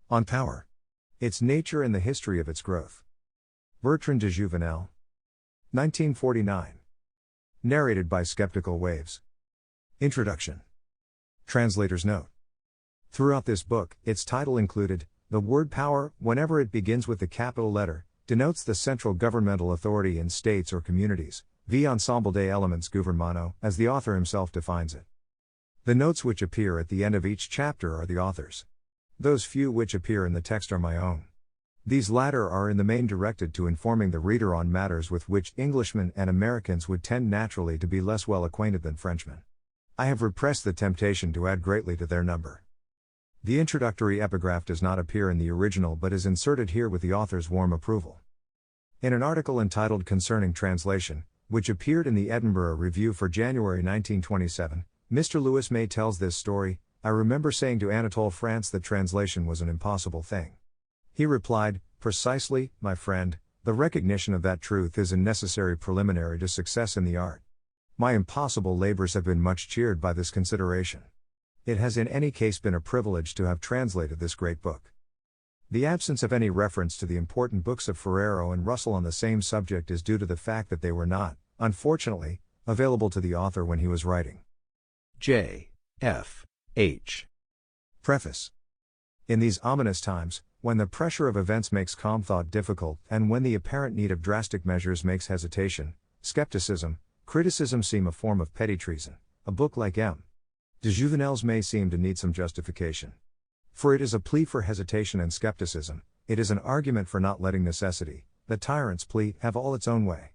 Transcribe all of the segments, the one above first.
On Power. Its Nature and the History of its Growth. Bertrand de Jouvenel. 1949. Narrated by Skeptical Waves. Introduction. Translator's note. Throughout this book, its title included, the word power, whenever it begins with the capital letter, denotes the central governmental authority in states or communities, v. ensemble des éléments gouvernementaux, as the author himself defines it. The notes which appear at the end of each chapter are the author's. Those few which appear in the text are my own. These latter are in the main directed to informing the reader on matters with which Englishmen and Americans would tend naturally to be less well acquainted than Frenchmen. I have repressed the temptation to add greatly to their number. The introductory epigraph does not appear in the original but is inserted here with the author's warm approval. In an article entitled Concerning Translation, which appeared in the Edinburgh Review for January 1927, Mr. Lewis May tells this story. I remember saying to Anatole France that translation was an impossible thing. He replied, precisely, my friend, the recognition of that truth is a necessary preliminary to success in the art. My impossible labors have been much cheered by this consideration. It has in any case been a privilege to have translated this great book. The absence of any reference to the important books of Ferrero and Russell on the same subject is due to the fact that they were not, unfortunately, available to the author when he was writing. J. F. H. Preface. In these ominous times, when the pressure of events makes calm thought difficult and when the apparent need of drastic measures makes hesitation, skepticism, criticism seem a form of petty treason, a book like M. de Jouvenel's may seem to need some justification. For it is a plea for hesitation and skepticism, it is an argument for not letting necessity, the tyrant's plea, have all its own way.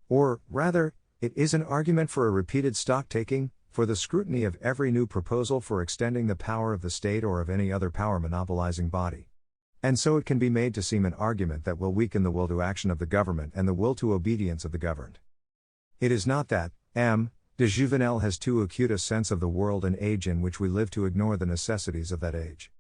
Or, rather, it is an argument for a repeated stock-taking, for the scrutiny of every new proposal for extending the power of the state or of any other power monopolizing body. And so it can be made to seem an argument that will weaken the will to action of the government and the will to obedience of the governed. It is not that M. de Jouvenel has too acute a sense of the world and age in which we live to ignore the necessities of that age.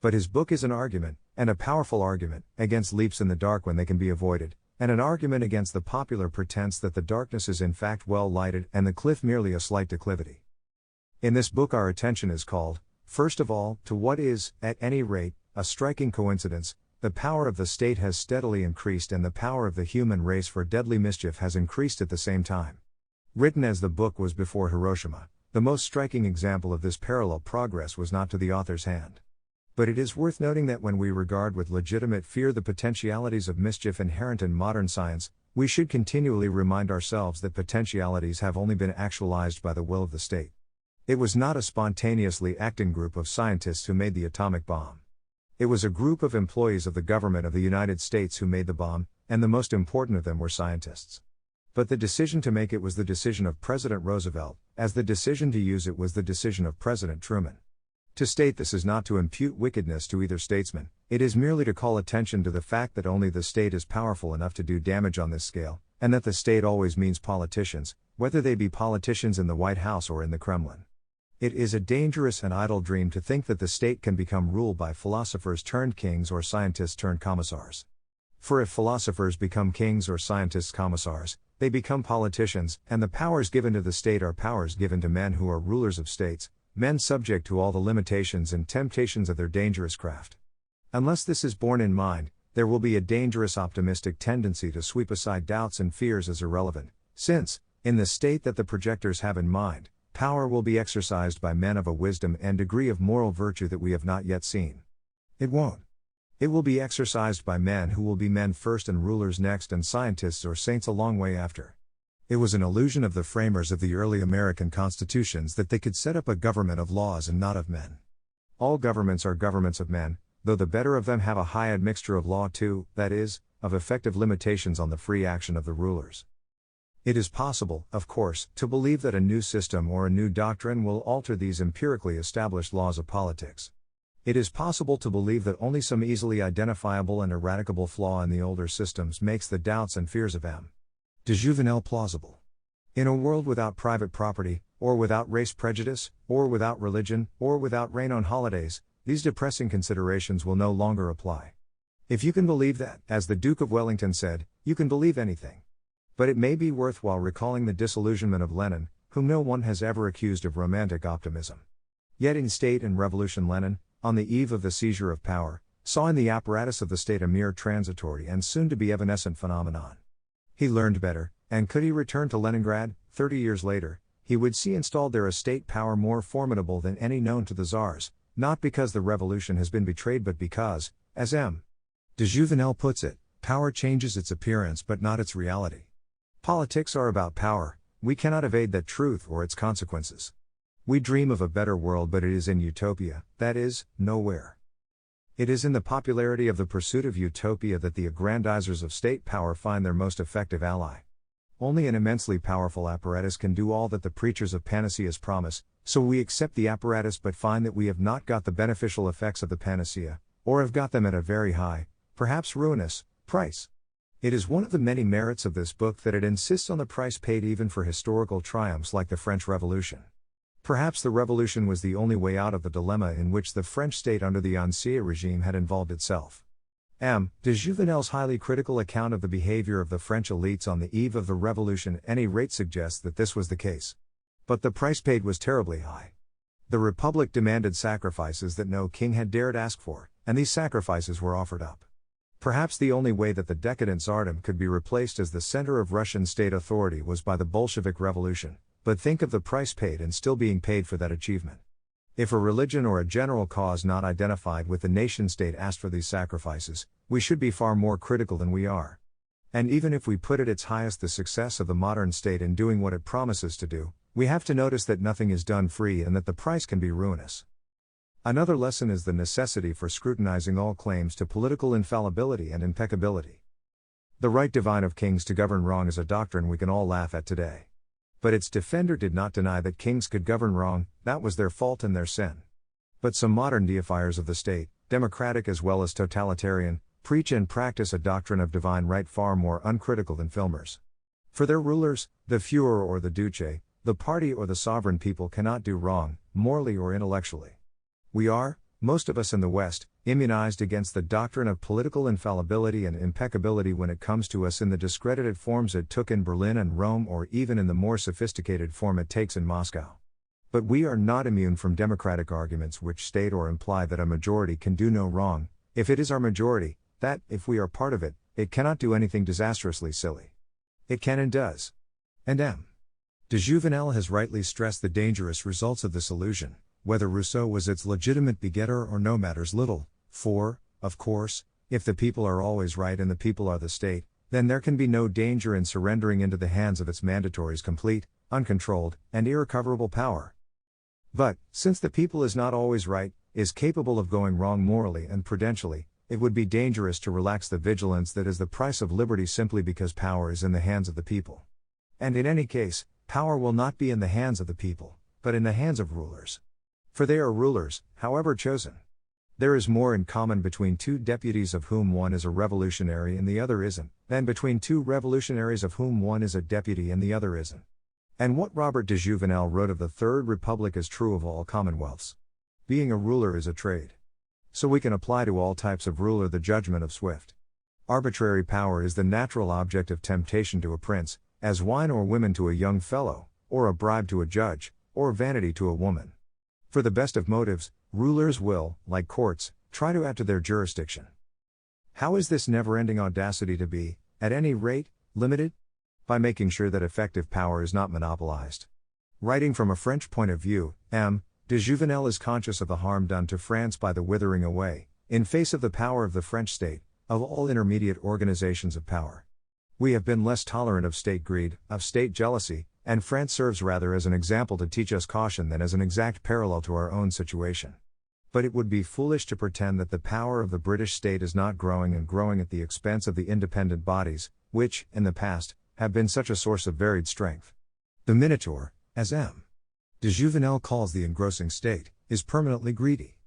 But his book is an argument, and a powerful argument, against leaps in the dark when they can be avoided, and an argument against the popular pretense that the darkness is in fact well lighted and the cliff merely a slight declivity. In this book our attention is called, first of all, to what is, at any rate, a striking coincidence: the power of the state has steadily increased and the power of the human race for deadly mischief has increased at the same time. Written as the book was before Hiroshima, the most striking example of this parallel progress was not to the author's hand. But it is worth noting that when we regard with legitimate fear the potentialities of mischief inherent in modern science, we should continually remind ourselves that potentialities have only been actualized by the will of the state. It was not a spontaneously acting group of scientists who made the atomic bomb. It was a group of employees of the government of the United States who made the bomb, and the most important of them were scientists. But the decision to make it was the decision of President Roosevelt, as the decision to use it was the decision of President Truman. To state this is not to impute wickedness to either statesman, it is merely to call attention to the fact that only the state is powerful enough to do damage on this scale, and that the state always means politicians, whether they be politicians in the White House or in the Kremlin. It is a dangerous and idle dream to think that the state can become ruled by philosophers turned kings or scientists turned commissars. For if philosophers become kings or scientists commissars, they become politicians, and the powers given to the state are powers given to men who are rulers of states, men subject to all the limitations and temptations of their dangerous craft. Unless this is borne in mind, there will be a dangerous optimistic tendency to sweep aside doubts and fears as irrelevant, since, in the state that the projectors have in mind, power will be exercised by men of a wisdom and degree of moral virtue that we have not yet seen. It won't. It will be exercised by men who will be men first and rulers next and scientists or saints a long way after. It was an illusion of the framers of the early American constitutions that they could set up a government of laws and not of men. All governments are governments of men, though the better of them have a high admixture of law too, that is, of effective limitations on the free action of the rulers. It is possible, of course, to believe that a new system or a new doctrine will alter these empirically established laws of politics. It is possible to believe that only some easily identifiable and eradicable flaw in the older systems makes the doubts and fears of M. de Jouvenel plausible. In a world without private property, or without race prejudice, or without religion, or without rain on holidays, these depressing considerations will no longer apply. If you can believe that, as the Duke of Wellington said, you can believe anything. But it may be worthwhile recalling the disillusionment of Lenin, whom no one has ever accused of romantic optimism. Yet in State and Revolution Lenin, on the eve of the seizure of power, saw in the apparatus of the state a mere transitory and soon-to-be evanescent phenomenon. He learned better, and could he return to Leningrad, 30 years later, he would see installed there a state power more formidable than any known to the Tsars, not because the revolution has been betrayed but because, as M. de Jouvenel puts it, power changes its appearance but not its reality. Politics are about power, we cannot evade that truth or its consequences. We dream of a better world but it is in utopia, that is, nowhere. It is in the popularity of the pursuit of utopia that the aggrandizers of state power find their most effective ally. Only an immensely powerful apparatus can do all that the preachers of panaceas promise, so we accept the apparatus but find that we have not got the beneficial effects of the panacea, or have got them at a very high, perhaps ruinous, price. It is one of the many merits of this book that it insists on the price paid even for historical triumphs like the French Revolution. Perhaps the Revolution was the only way out of the dilemma in which the French state under the Ancien regime had involved itself. M. de Jouvenel's highly critical account of the behavior of the French elites on the eve of the Revolution at any rate suggests that this was the case. But the price paid was terribly high. The Republic demanded sacrifices that no king had dared ask for, and these sacrifices were offered up. Perhaps the only way that the decadent Tsardom could be replaced as the center of Russian state authority was by the Bolshevik Revolution, but think of the price paid and still being paid for that achievement. If a religion or a general cause not identified with the nation-state asked for these sacrifices, we should be far more critical than we are. And even if we put at its highest the success of the modern state in doing what it promises to do, we have to notice that nothing is done free and that the price can be ruinous. Another lesson is the necessity for scrutinizing all claims to political infallibility and impeccability. The right divine of kings to govern wrong is a doctrine we can all laugh at today. But its defender did not deny that kings could govern wrong, that was their fault and their sin. But some modern deifiers of the state, democratic as well as totalitarian, preach and practice a doctrine of divine right far more uncritical than filmers. For their rulers, the Führer or the Duce, the party or the sovereign people cannot do wrong, morally or intellectually. We are, most of us in the West, immunized against the doctrine of political infallibility and impeccability when it comes to us in the discredited forms it took in Berlin and Rome or even in the more sophisticated form it takes in Moscow. But we are not immune from democratic arguments which state or imply that a majority can do no wrong, if it is our majority, that, if we are part of it, it cannot do anything disastrously silly. It can and does. And M. de Jouvenel has rightly stressed the dangerous results of this illusion. Whether Rousseau was its legitimate begetter or no matters little, for, of course, if the people are always right and the people are the state, then there can be no danger in surrendering into the hands of its mandatories complete, uncontrolled, and irrecoverable power. But, since the people is not always right, is capable of going wrong morally and prudentially, it would be dangerous to relax the vigilance that is the price of liberty simply because power is in the hands of the people. And in any case, power will not be in the hands of the people, but in the hands of rulers. For they are rulers, however chosen. There is more in common between two deputies of whom one is a revolutionary and the other isn't, than between two revolutionaries of whom one is a deputy and the other isn't. And what Robert de Jouvenel wrote of the Third Republic is true of all commonwealths. Being a ruler is a trade. So we can apply to all types of ruler the judgment of Swift. Arbitrary power is the natural object of temptation to a prince, as wine or women to a young fellow, or a bribe to a judge, or vanity to a woman. For the best of motives, rulers will, like courts, try to add to their jurisdiction. How is this never-ending audacity to be, at any rate, limited? By making sure that effective power is not monopolized. Writing from a French point of view, M. de Jouvenel is conscious of the harm done to France by the withering away, in face of the power of the French state, of all intermediate organizations of power. We have been less tolerant of state greed, of state jealousy, and France serves rather as an example to teach us caution than as an exact parallel to our own situation. But it would be foolish to pretend that the power of the British state is not growing and growing at the expense of the independent bodies, which, in the past, have been such a source of varied strength. The Minotaur, as M. de Jouvenel calls the engrossing state, is permanently greedy.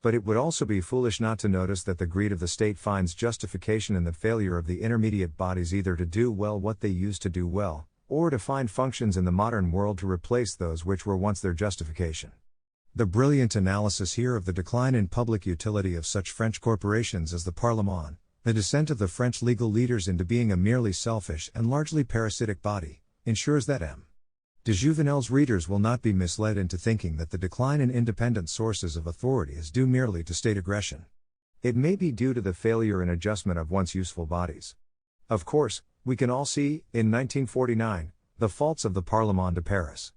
But it would also be foolish not to notice that the greed of the state finds justification in the failure of the intermediate bodies either to do well what they used to do well, or to find functions in the modern world to replace those which were once their justification. The brilliant analysis here of the decline in public utility of such French corporations as the Parlement, the descent of the French legal leaders into being a merely selfish and largely parasitic body, ensures that M. de Jouvenel's readers will not be misled into thinking that the decline in independent sources of authority is due merely to state aggression. It may be due to the failure and adjustment of once useful bodies. Of course, we can all see, in 1949, the faults of the Parlement de Paris.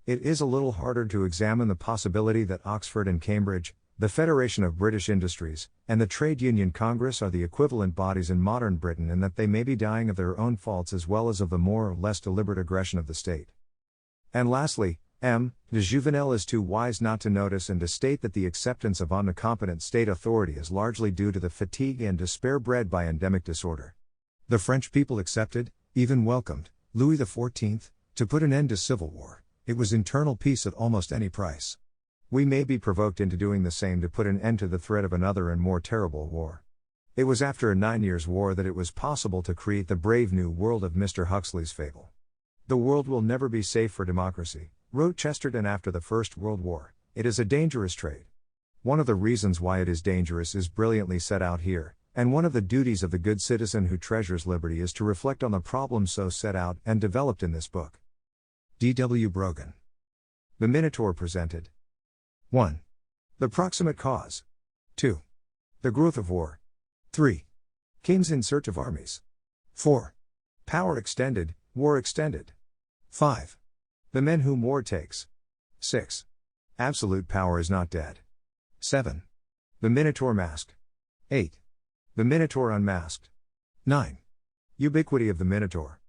It is a little harder to examine the possibility that Oxford and Cambridge, the Federation of British Industries, and the Trade Union Congress are the equivalent bodies in modern Britain, and that they may be dying of their own faults as well as of the more or less deliberate aggression of the state. And lastly, M. de Jouvenel is too wise not to notice and to state that the acceptance of omnicompetent state authority is largely due to the fatigue and despair bred by endemic disorder. The French people accepted, even welcomed, Louis XIV, to put an end to civil war. It was internal peace at almost any price. We may be provoked into doing the same to put an end to the threat of another and more terrible war. It was after a 9 years' war that it was possible to create the brave new world of Mr. Huxley's fable. The world will never be safe for democracy, wrote Chesterton after the First World War. It is a dangerous trade. One of the reasons why it is dangerous is brilliantly set out here, and one of the duties of the good citizen who treasures liberty is to reflect on the problems so set out and developed in this book. D. W. Brogan. The Minotaur presented. 1. The proximate cause. 2. The growth of war. 3. Kings in search of armies. 4. Power extended, war extended. 5. The men whom war takes. 6. Absolute power is not dead. 7. The Minotaur masked. 8. The Minotaur unmasked. 9. Ubiquity of the Minotaur.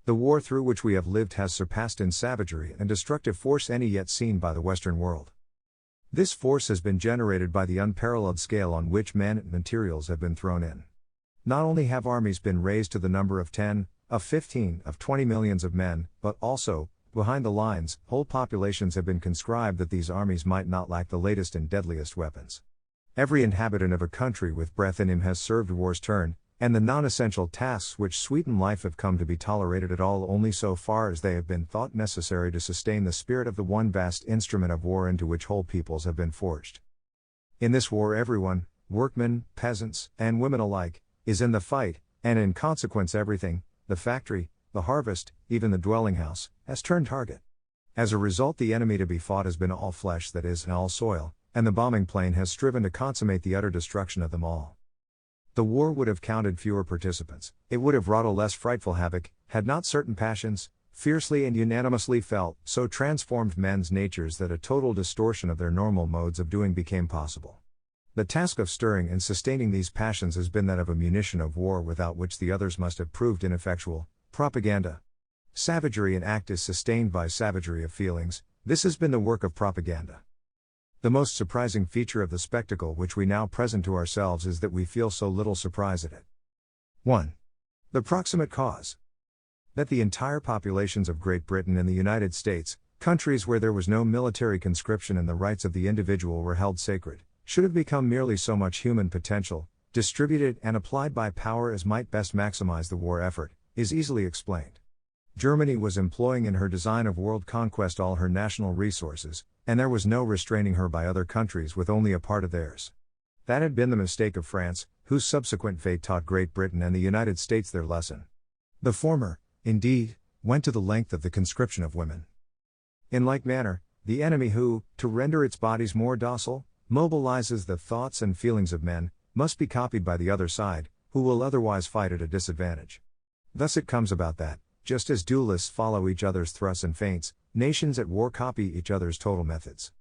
The war through which we have lived has surpassed in savagery and destructive force any yet seen by the Western world. This force has been generated by the unparalleled scale on which men and materials have been thrown in. Not only have armies been raised to the number of 10, of 15, of 20 millions of men, but also, behind the lines, whole populations have been conscribed that these armies might not lack the latest and deadliest weapons. Every inhabitant of a country with breath in him has served war's turn, and the non-essential tasks which sweeten life have come to be tolerated at all only so far as they have been thought necessary to sustain the spirit of the one vast instrument of war into which whole peoples have been forged. In this war everyone, workmen, peasants, and women alike, is in the fight, and in consequence everything, the factory, the harvest, even the dwelling house, has turned target. As a result, the enemy to be fought has been all flesh, that is, and all soil, and the bombing plane has striven to consummate the utter destruction of them all. The war would have counted fewer participants, it would have wrought a less frightful havoc, had not certain passions, fiercely and unanimously felt, so transformed men's natures that a total distortion of their normal modes of doing became possible. The task of stirring and sustaining these passions has been that of a munition of war without which the others must have proved ineffectual, propaganda. Savagery in act is sustained by savagery of feelings, this has been the work of propaganda. The most surprising feature of the spectacle which we now present to ourselves is that we feel so little surprise at it. 1. The proximate cause. That the entire populations of Great Britain and the United States, countries where there was no military conscription and the rights of the individual were held sacred, should have become merely so much human potential, distributed and applied by power as might best maximize the war effort, is easily explained. Germany was employing in her design of world conquest all her national resources, and there was no restraining her by other countries with only a part of theirs. That had been the mistake of France, whose subsequent fate taught Great Britain and the United States their lesson. The former, indeed, went to the length of the conscription of women. In like manner, the enemy who, to render its bodies more docile, mobilizes the thoughts and feelings of men, must be copied by the other side, who will otherwise fight at a disadvantage. Thus it comes about that, just as duelists follow each other's thrusts and feints, nations at war copy each other's total methods.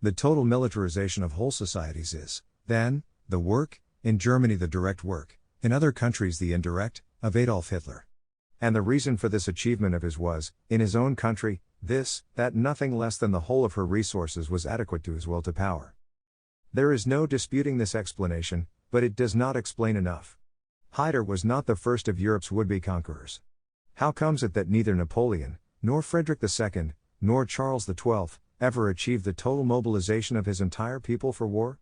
The total militarization of whole societies is, then, the work, in Germany the direct work, in other countries the indirect, of Adolf Hitler. And the reason for this achievement of his was, in his own country, that nothing less than the whole of her resources was adequate to his will to power. There is no disputing this explanation, but it does not explain enough. Hitler was not the first of Europe's would-be conquerors. How comes it that neither Napoleon, nor Frederick II, nor Charles XII, ever achieved the total mobilization of his entire people for war?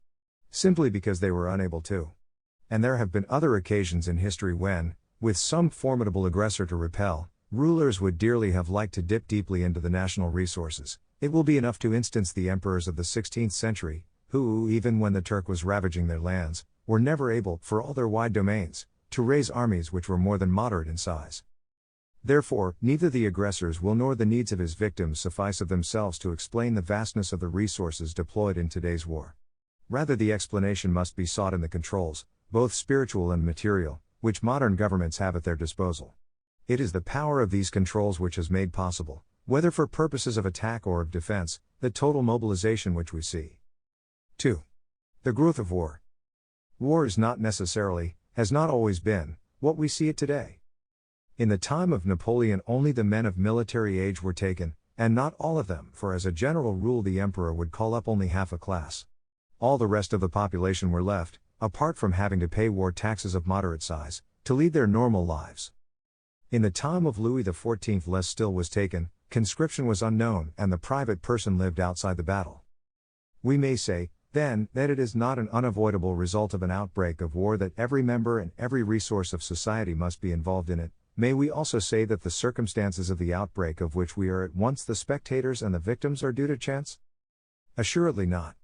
Simply because they were unable to. And there have been other occasions in history when, with some formidable aggressor to repel, rulers would dearly have liked to dip deeply into the national resources. It will be enough to instance the emperors of the 16th century, who, even when the Turk was ravaging their lands, were never able, for all their wide domains, to raise armies which were more than moderate in size. Therefore, neither the aggressor's will nor the needs of his victims suffice of themselves to explain the vastness of the resources deployed in today's war. Rather, the explanation must be sought in the controls, both spiritual and material, which modern governments have at their disposal. It is the power of these controls which has made possible, whether for purposes of attack or of defense, the total mobilization which we see. 2. The growth of war. War is not necessarily, has not always been, what we see it today. In the time of Napoleon, only the men of military age were taken, and not all of them, for as a general rule the emperor would call up only half a class. All the rest of the population were left, apart from having to pay war taxes of moderate size, to lead their normal lives. In the time of Louis XIV, less still was taken, conscription was unknown, and the private person lived outside the battle. We may say, then, that it is not an unavoidable result of an outbreak of war that every member and every resource of society must be involved in it. May we also say that the circumstances of the outbreak of which we are at once the spectators and the victims are due to chance? Assuredly not.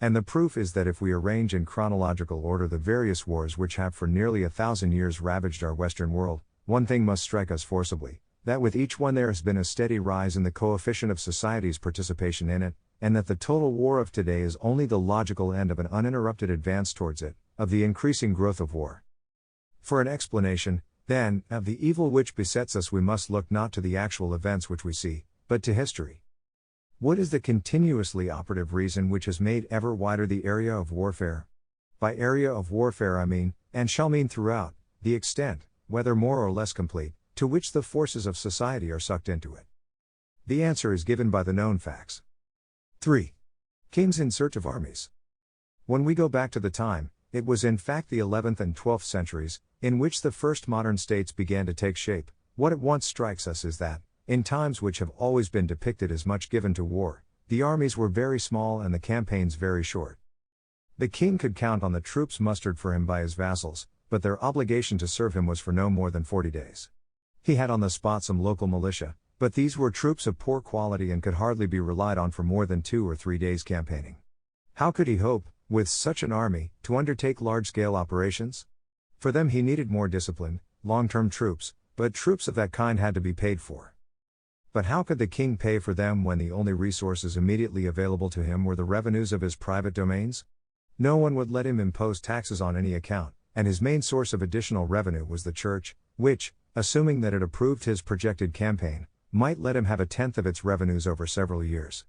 And the proof is that if we arrange in chronological order the various wars which have for nearly 1,000 years ravaged our Western world, one thing must strike us forcibly, that with each one there has been a steady rise in the coefficient of society's participation in it, and that the total war of today is only the logical end of an uninterrupted advance towards it, of the increasing growth of war. For an explanation, then, of the evil which besets us, we must look not to the actual events which we see, but to history. What is the continuously operative reason which has made ever wider the area of warfare? By area of warfare I mean, and shall mean throughout, the extent, whether more or less complete, to which the forces of society are sucked into it. The answer is given by the known facts. 3. Kings in search of armies. When we go back to the time, it was in fact the 11th and 12th centuries, in which the first modern states began to take shape. What at once strikes us is that, in times which have always been depicted as much given to war, the armies were very small and the campaigns very short. The king could count on the troops mustered for him by his vassals, but their obligation to serve him was for no more than 40 days. He had on the spot some local militia, but these were troops of poor quality and could hardly be relied on for more than 2 or 3 days campaigning. How could he hope, with such an army, to undertake large-scale operations? For them he needed more discipline, long-term troops, but troops of that kind had to be paid for. But how could the king pay for them when the only resources immediately available to him were the revenues of his private domains? No one would let him impose taxes on any account, and his main source of additional revenue was the church, which, assuming that it approved his projected campaign, might let him have 1/10 of its revenues over several years.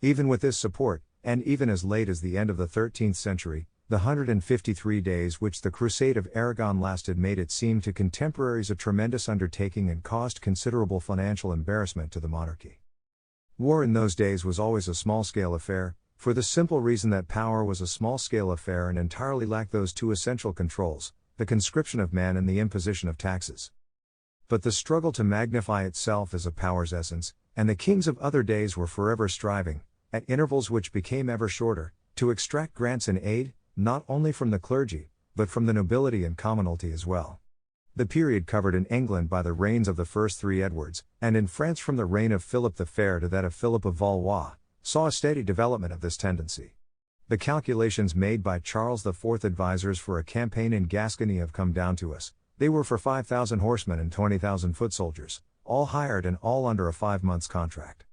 Even with this support, and even as late as the end of the 13th century, the 153 days which the Crusade of Aragon lasted made it seem to contemporaries a tremendous undertaking and caused considerable financial embarrassment to the monarchy. War in those days was always a small-scale affair, for the simple reason that power was a small-scale affair and entirely lacked those two essential controls, the conscription of men and the imposition of taxes. But the struggle to magnify itself as a power's essence, and the kings of other days were forever striving, at intervals which became ever shorter, to extract grants and aid, not only from the clergy, but from the nobility and commonalty as well. The period covered in England by the reigns of the first 3 Edwards, and in France from the reign of Philip the Fair to that of Philip of Valois, saw a steady development of this tendency. The calculations made by Charles IV advisors for a campaign in Gascony have come down to us. They were for 5,000 horsemen and 20,000 foot soldiers, all hired and all under a 5 months contract.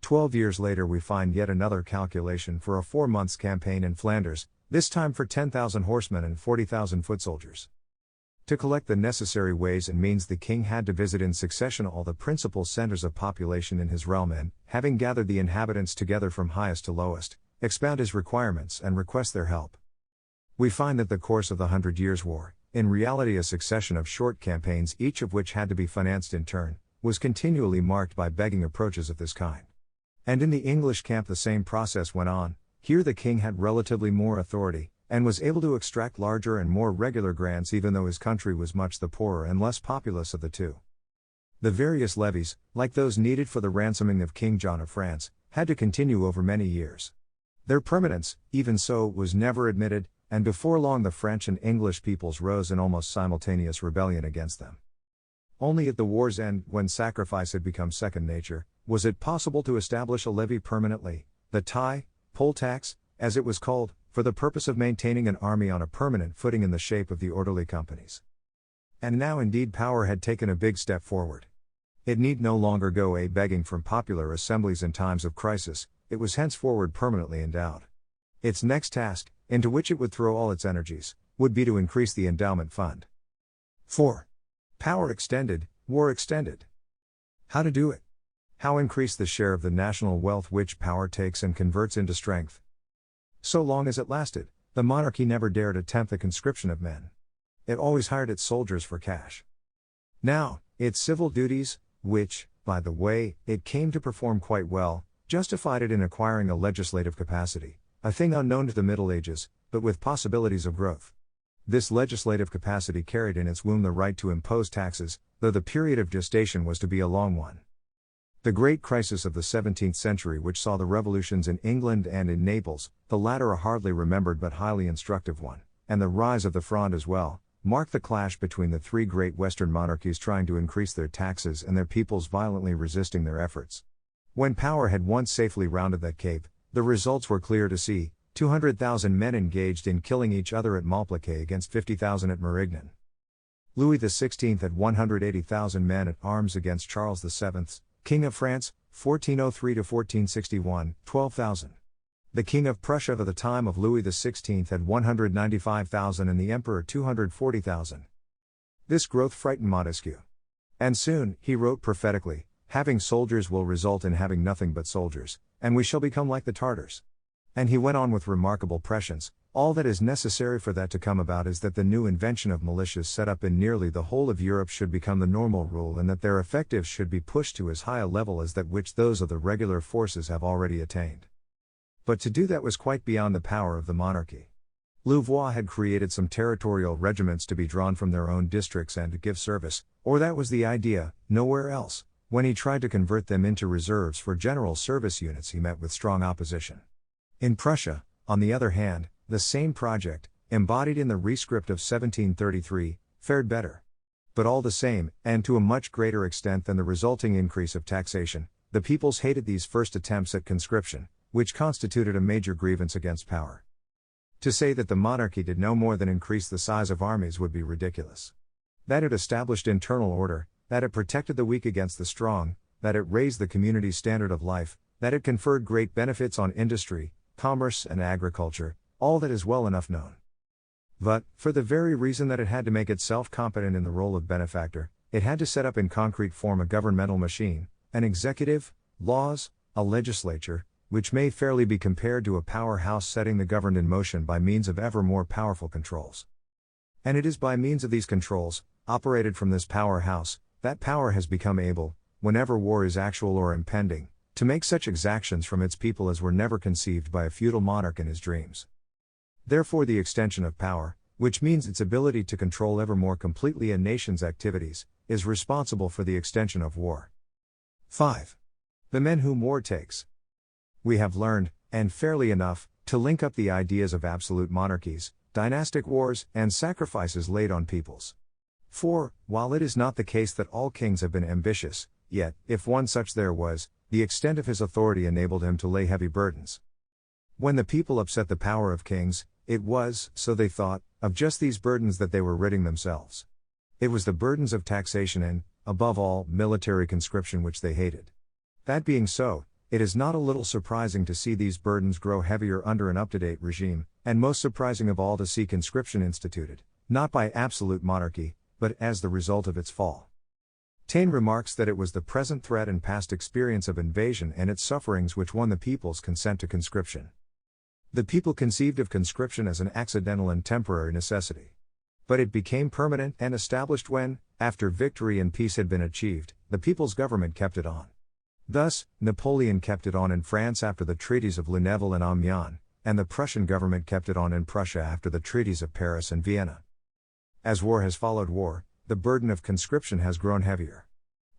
12 years later we find yet another calculation for a 4 months campaign in Flanders, this time for 10,000 horsemen and 40,000 foot soldiers. To collect the necessary ways and means the king had to visit in succession all the principal centers of population in his realm and, having gathered the inhabitants together from highest to lowest, expound his requirements and request their help. We find that the course of the 100 Years' War, in reality a succession of short campaigns each of which had to be financed in turn, was continually marked by begging approaches of this kind. And in the English camp the same process went on. Here the king had relatively more authority, and was able to extract larger and more regular grants even though his country was much the poorer and less populous of the two. The various levies, like those needed for the ransoming of King John of France, had to continue over many years. Their permanence, even so, was never admitted, and before long the French and English peoples rose in almost simultaneous rebellion against them. Only at the war's end, when sacrifice had become second nature, was it possible to establish a levy permanently, the tie, poll tax, as it was called, for the purpose of maintaining an army on a permanent footing in the shape of the orderly companies. And now indeed power had taken a big step forward. It need no longer go begging from popular assemblies in times of crisis, it was henceforward permanently endowed. Its next task, into which it would throw all its energies, would be to increase the endowment fund. 4. Power extended, war extended. How to do it? How increase the share of the national wealth which power takes and converts into strength? So long as it lasted, the monarchy never dared attempt the conscription of men. It always hired its soldiers for cash. Now, its civil duties, which, by the way, it came to perform quite well, justified it in acquiring a legislative capacity, a thing unknown to the Middle Ages, but with possibilities of growth. This legislative capacity carried in its womb the right to impose taxes, though the period of gestation was to be a long one. The great crisis of the 17th century, which saw the revolutions in England and in Naples, the latter a hardly remembered but highly instructive one, and the rise of the Fronde as well, marked the clash between the three great Western monarchies trying to increase their taxes and their peoples violently resisting their efforts. When power had once safely rounded that cape, the results were clear to see: 200,000 men engaged in killing each other at Malplaquet against 50,000 at Marignan. Louis XVI had 180,000 men at arms against Charles VII, King of France, 1403 to 1461, 12,000. The King of Prussia of the time of Louis XVI had 195,000 and the Emperor 240,000. This growth frightened Montesquieu. And soon, he wrote prophetically, "Having soldiers will result in having nothing but soldiers, and we shall become like the Tartars." And he went on with remarkable prescience: "All that is necessary for that to come about is that the new invention of militias set up in nearly the whole of Europe should become the normal rule, and that their effectives should be pushed to as high a level as that which those of the regular forces have already attained." But to do that was quite beyond the power of the monarchy. Louvois had created some territorial regiments to be drawn from their own districts and to give service, or that was the idea, nowhere else. When he tried to convert them into reserves for general service units, he met with strong opposition. In Prussia, on the other hand, the same project, embodied in the Rescript of 1733, fared better. But all the same, and to a much greater extent than the resulting increase of taxation, the peoples hated these first attempts at conscription, which constituted a major grievance against power. To say that the monarchy did no more than increase the size of armies would be ridiculous. That it established internal order, that it protected the weak against the strong, that it raised the community's standard of life, that it conferred great benefits on industry, commerce and agriculture, all that is well enough known. But, for the very reason that it had to make itself competent in the role of benefactor, it had to set up in concrete form a governmental machine, an executive, laws, a legislature, which may fairly be compared to a powerhouse setting the governed in motion by means of ever more powerful controls. And it is by means of these controls, operated from this powerhouse, that power has become able, whenever war is actual or impending, to make such exactions from its people as were never conceived by a feudal monarch in his dreams. Therefore the extension of power, which means its ability to control ever more completely a nation's activities, is responsible for the extension of war. 5. The men whom war takes. We have learned, and fairly enough, to link up the ideas of absolute monarchies, dynastic wars, and sacrifices laid on peoples. For, while it is not the case that all kings have been ambitious, yet, if one such there was, the extent of his authority enabled him to lay heavy burdens. When the people upset the power of kings, it was, so they thought, of just these burdens that they were ridding themselves. It was the burdens of taxation and, above all, military conscription which they hated. That being so, it is not a little surprising to see these burdens grow heavier under an up-to-date regime, and most surprising of all to see conscription instituted, not by absolute monarchy, but as the result of its fall. Taine remarks that it was the present threat and past experience of invasion and its sufferings which won the people's consent to conscription. The people conceived of conscription as an accidental and temporary necessity. But it became permanent and established when, after victory and peace had been achieved, the people's government kept it on. Thus, Napoleon kept it on in France after the treaties of Lunéville and Amiens, and the Prussian government kept it on in Prussia after the treaties of Paris and Vienna. As war has followed war, the burden of conscription has grown heavier.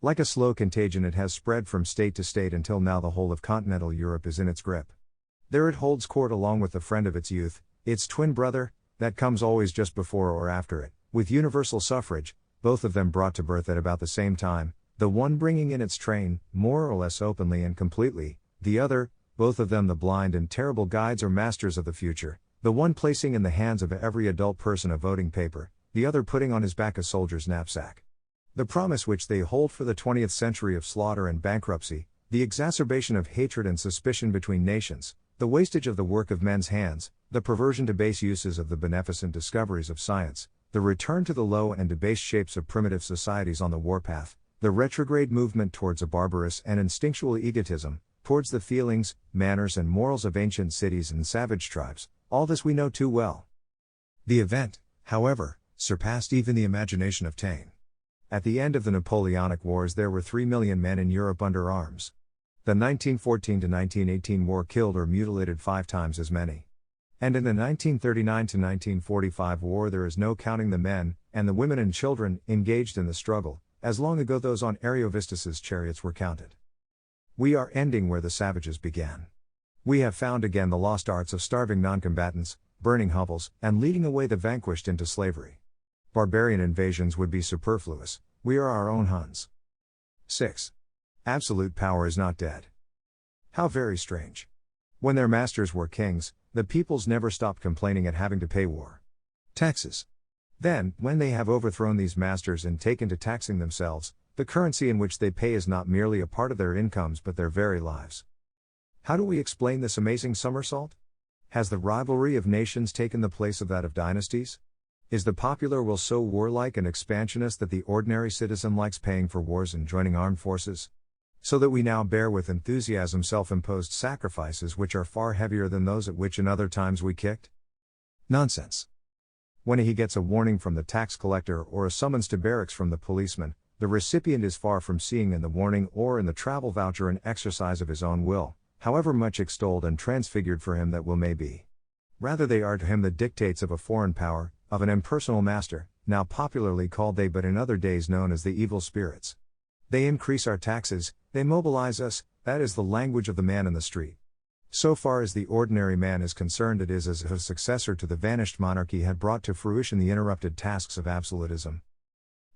Like a slow contagion, it has spread from state to state until now the whole of continental Europe is in its grip. There it holds court along with the friend of its youth, its twin brother, that comes always just before or after it, with universal suffrage, both of them brought to birth at about the same time, the one bringing in its train, more or less openly and completely, the other, both of them the blind and terrible guides or masters of the future, the one placing in the hands of every adult person a voting paper, the other putting on his back a soldier's knapsack. The promise which they hold for the 20th century of slaughter and bankruptcy, the exacerbation of hatred and suspicion between nations, The wastage of the work of men's hands, the perversion to base uses of the beneficent discoveries of science, the return to the low and debased shapes of primitive societies on the warpath, the retrograde movement towards a barbarous and instinctual egotism, towards the feelings, manners and morals of ancient cities and savage tribes, all this we know too well. The event, however, surpassed even the imagination of Taine. At the end of the Napoleonic Wars there were 3 million men in Europe under arms. The 1914 to 1918 war killed or mutilated 5 times as many. And in the 1939 to 1945 war there is no counting the men, and the women and children, engaged in the struggle, as long ago those on Ariovistus's chariots were counted. We are ending where the savages began. We have found again the lost arts of starving noncombatants, burning hovels, and leading away the vanquished into slavery. Barbarian invasions would be superfluous, we are our own Huns. 6. Absolute power is not dead. How very strange. When their masters were kings, the peoples never stopped complaining at having to pay war taxes. Then, when they have overthrown these masters and taken to taxing themselves, the currency in which they pay is not merely a part of their incomes but their very lives. How do we explain this amazing somersault? Has the rivalry of nations taken the place of that of dynasties? Is the popular will so warlike and expansionist that the ordinary citizen likes paying for wars and joining armed forces? So that we now bear with enthusiasm self-imposed sacrifices which are far heavier than those at which in other times we kicked? Nonsense. When he gets a warning from the tax collector or a summons to barracks from the policeman, the recipient is far from seeing in the warning or in the travel voucher an exercise of his own will, however much extolled and transfigured for him that will may be. Rather they are to him the dictates of a foreign power, of an impersonal master, now popularly called they but in other days known as the evil spirits. They increase our taxes, they mobilize us, that is the language of the man in the street. So far as the ordinary man is concerned it is as if a successor to the vanished monarchy had brought to fruition the interrupted tasks of absolutism.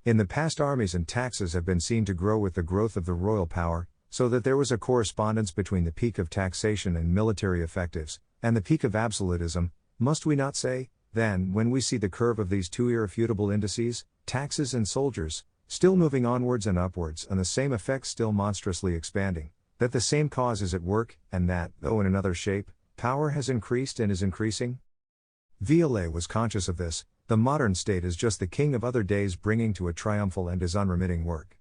In the past armies and taxes have been seen to grow with the growth of the royal power, so that there was a correspondence between the peak of taxation and military effectives, and the peak of absolutism, must we not say, then, when we see the curve of these two irrefutable indices, taxes and soldiers, still moving onwards and upwards and the same effects still monstrously expanding, that the same cause is at work, and that, though in another shape, power has increased and is increasing? Viollet was conscious of this. The modern state is just the king of other days bringing to a triumphal and his unremitting work.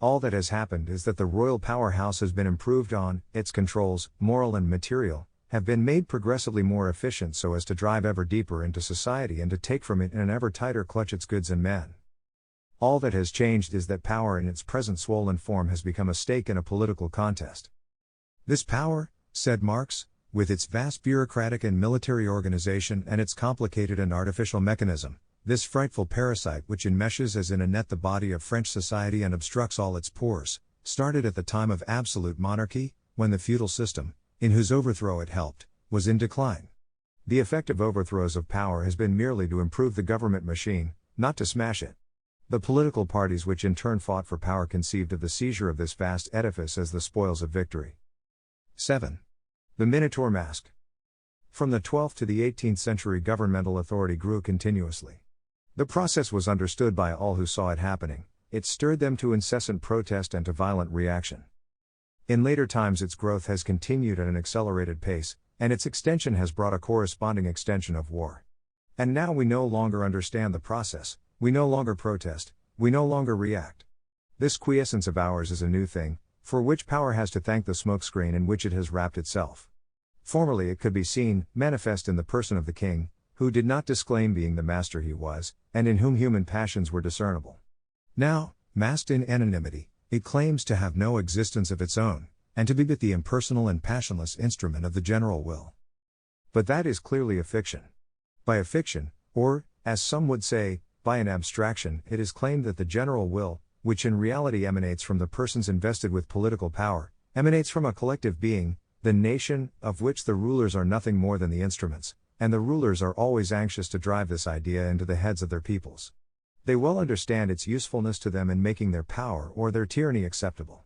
All that has happened is that the royal powerhouse has been improved on, its controls, moral and material, have been made progressively more efficient so as to drive ever deeper into society and to take from it in an ever tighter clutch its goods and men. All that has changed is that power in its present swollen form has become a stake in a political contest. This power, said Marx, with its vast bureaucratic and military organization and its complicated and artificial mechanism, this frightful parasite which enmeshes as in a net the body of French society and obstructs all its pores, started at the time of absolute monarchy, when the feudal system, in whose overthrow it helped, was in decline. The effect of overthrows of power has been merely to improve the government machine, not to smash it. The political parties which in turn fought for power conceived of the seizure of this vast edifice as the spoils of victory. 7. The Minotaur Mask. From the 12th to the 18th century governmental authority grew continuously. The process was understood by all who saw it happening, it stirred them to incessant protest and to violent reaction. In later times its growth has continued at an accelerated pace, and its extension has brought a corresponding extension of war. And now we no longer understand the process, we no longer protest, we no longer react. This quiescence of ours is a new thing, for which power has to thank the smokescreen in which it has wrapped itself. Formerly it could be seen, manifest in the person of the king, who did not disclaim being the master he was, and in whom human passions were discernible. Now, masked in anonymity, it claims to have no existence of its own, and to be but the impersonal and passionless instrument of the general will. But that is clearly a fiction. By a fiction, or, as some would say, by an abstraction, it is claimed that the general will, which in reality emanates from the persons invested with political power, emanates from a collective being, the nation, of which the rulers are nothing more than the instruments, and the rulers are always anxious to drive this idea into the heads of their peoples. They well understand its usefulness to them in making their power or their tyranny acceptable.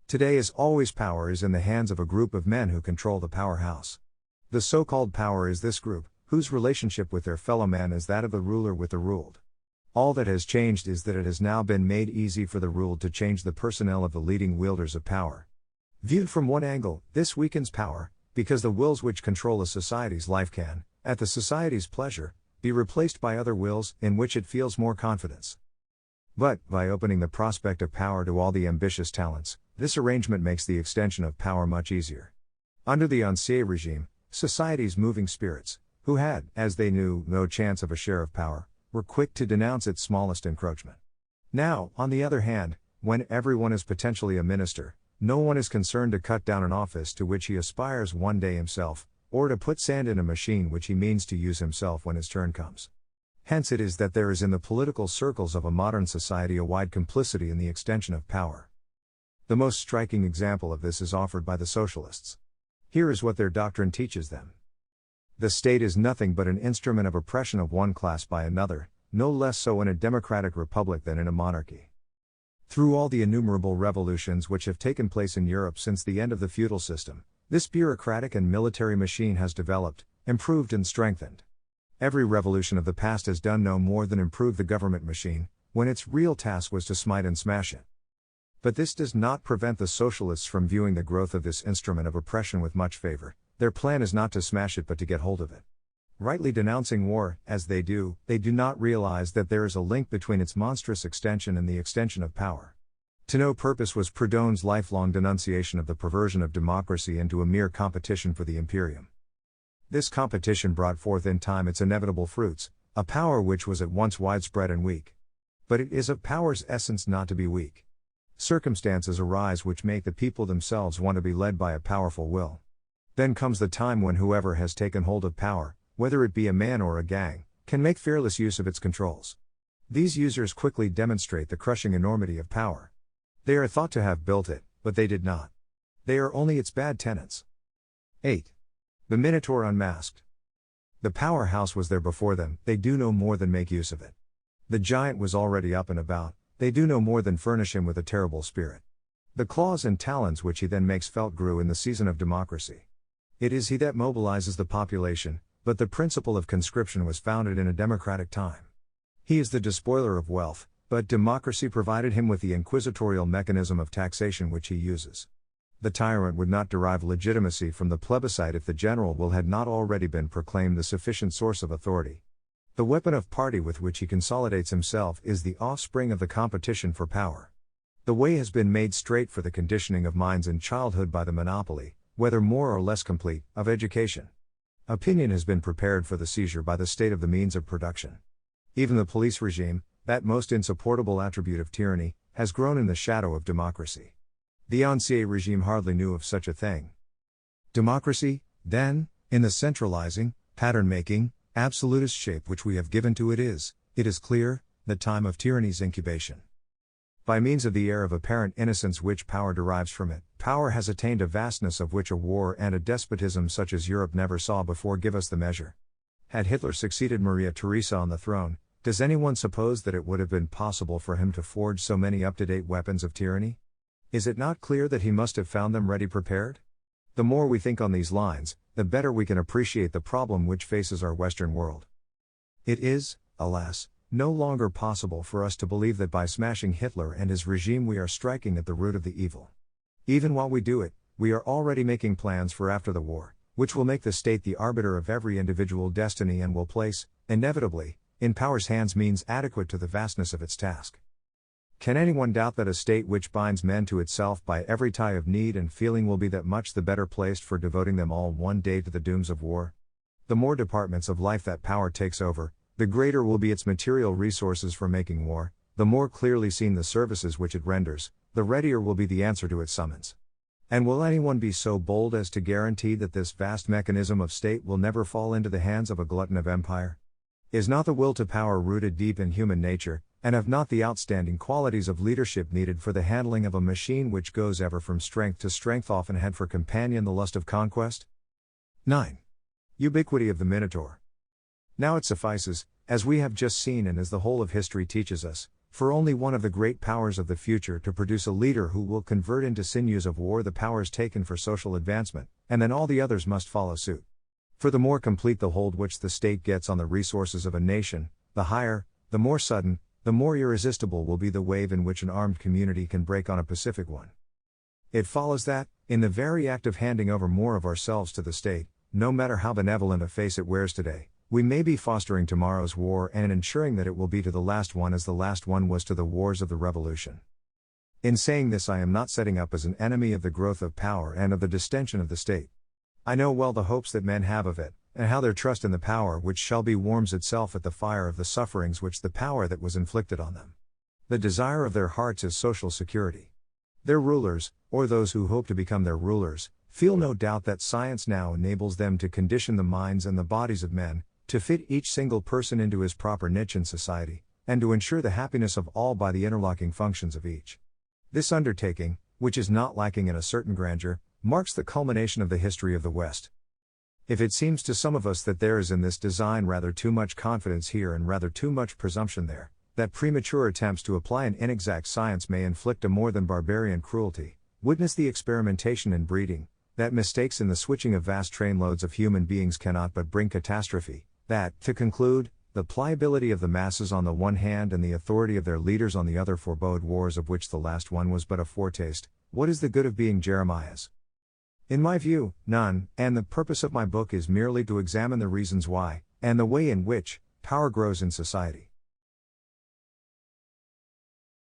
Today as always power is in the hands of a group of men who control the powerhouse. The so-called power is this group, whose relationship with their fellow man is that of the ruler with the ruled. All that has changed is that it has now been made easy for the ruled to change the personnel of the leading wielders of power. Viewed from one angle, this weakens power, because the wills which control a society's life can, at the society's pleasure, be replaced by other wills in which it feels more confidence. But, by opening the prospect of power to all the ambitious talents, this arrangement makes the extension of power much easier. Under the Ancien regime, society's moving spirits, who had, as they knew, no chance of a share of power, were quick to denounce its smallest encroachment. Now, on the other hand, when everyone is potentially a minister, no one is concerned to cut down an office to which he aspires one day himself, or to put sand in a machine which he means to use himself when his turn comes. Hence it is that there is in the political circles of a modern society a wide complicity in the extension of power. The most striking example of this is offered by the socialists. Here is what their doctrine teaches them. The state is nothing but an instrument of oppression of one class by another, no less so in a democratic republic than in a monarchy. Through all the innumerable revolutions which have taken place in Europe since the end of the feudal system, this bureaucratic and military machine has developed, improved and strengthened. Every revolution of the past has done no more than improve the government machine, when its real task was to smite and smash it. But this does not prevent the socialists from viewing the growth of this instrument of oppression with much favor. Their plan is not to smash it but to get hold of it. Rightly denouncing war, as they do not realize that there is a link between its monstrous extension and the extension of power. To no purpose was Proudhon's lifelong denunciation of the perversion of democracy into a mere competition for the imperium. This competition brought forth in time its inevitable fruits, a power which was at once widespread and weak. But it is of power's essence not to be weak. Circumstances arise which make the people themselves want to be led by a powerful will. Then comes the time when whoever has taken hold of power, whether it be a man or a gang, can make fearless use of its controls. These users quickly demonstrate the crushing enormity of power. They are thought to have built it, but they did not. They are only its bad tenants. 8. The Minotaur unmasked. The powerhouse was there before them, they do no more than make use of it. The giant was already up and about, they do no more than furnish him with a terrible spirit. The claws and talons which he then makes felt grew in the season of democracy. It is he that mobilizes the population, but the principle of conscription was founded in a democratic time. He is the despoiler of wealth, but democracy provided him with the inquisitorial mechanism of taxation which he uses. The tyrant would not derive legitimacy from the plebiscite if the general will had not already been proclaimed the sufficient source of authority. The weapon of party with which he consolidates himself is the offspring of the competition for power. The way has been made straight for the conditioning of minds in childhood by the monopoly, whether more or less complete, of education. Opinion has been prepared for the seizure by the state of the means of production. Even the police regime, that most insupportable attribute of tyranny, has grown in the shadow of democracy. The Ancien regime hardly knew of such a thing. Democracy, then, in the centralizing, pattern-making, absolutist shape which we have given to it is clear, the time of tyranny's incubation. By means of the air of apparent innocence which power derives from it, power has attained a vastness of which a war and a despotism such as Europe never saw before give us the measure. Had Hitler succeeded Maria Theresa on the throne, does anyone suppose that it would have been possible for him to forge so many up-to-date weapons of tyranny? Is it not clear that he must have found them ready prepared? The more we think on these lines, the better we can appreciate the problem which faces our Western world. It is, alas, no longer possible for us to believe that by smashing Hitler and his regime we are striking at the root of the evil. Even while we do it, we are already making plans for after the war, which will make the state the arbiter of every individual destiny and will place, inevitably, in power's hands means adequate to the vastness of its task. Can anyone doubt that a state which binds men to itself by every tie of need and feeling will be that much the better placed for devoting them all one day to the dooms of war? The more departments of life that power takes over, the greater will be its material resources for making war, the more clearly seen the services which it renders, the readier will be the answer to its summons. And will anyone be so bold as to guarantee that this vast mechanism of state will never fall into the hands of a glutton of empire? Is not the will to power rooted deep in human nature, and have not the outstanding qualities of leadership needed for the handling of a machine which goes ever from strength to strength often had for companion the lust of conquest? 9. Ubiquity of the Minotaur. Now it suffices, as we have just seen and as the whole of history teaches us, for only one of the great powers of the future to produce a leader who will convert into sinews of war the powers taken for social advancement, and then all the others must follow suit. For the more complete the hold which the state gets on the resources of a nation, the higher, the more sudden, the more irresistible will be the wave in which an armed community can break on a pacific one. It follows that, In the very act of handing over more of ourselves to the state, no matter how benevolent a face it wears today, we may be fostering tomorrow's war and ensuring that it will be to the last one as the last one was to the wars of the revolution. In saying this, I am not setting up as an enemy of the growth of power and of the distension of the state. I know well the hopes that men have of it, and how their trust in the power which shall be warms itself at the fire of the sufferings which the power that was inflicted on them. The desire of their hearts is social security. Their rulers, or those who hope to become their rulers, feel no doubt that science now enables them to condition the minds and the bodies of men, to fit each single person into his proper niche in society, and to ensure the happiness of all by the interlocking functions of each. This undertaking, which is not lacking in a certain grandeur, marks the culmination of the history of the West. If it seems to some of us that there is in this design rather too much confidence here and rather too much presumption there, that premature attempts to apply an inexact science may inflict a more than barbarian cruelty, witness the experimentation in breeding, that mistakes in the switching of vast trainloads of human beings cannot but bring catastrophe, that, to conclude, the pliability of the masses on the one hand and the authority of their leaders on the other forebode wars of which the last one was but a foretaste. What is the good of being Jeremiah's? In my view, none, and the purpose of my book is merely to examine the reasons why, and the way in which, power grows in society.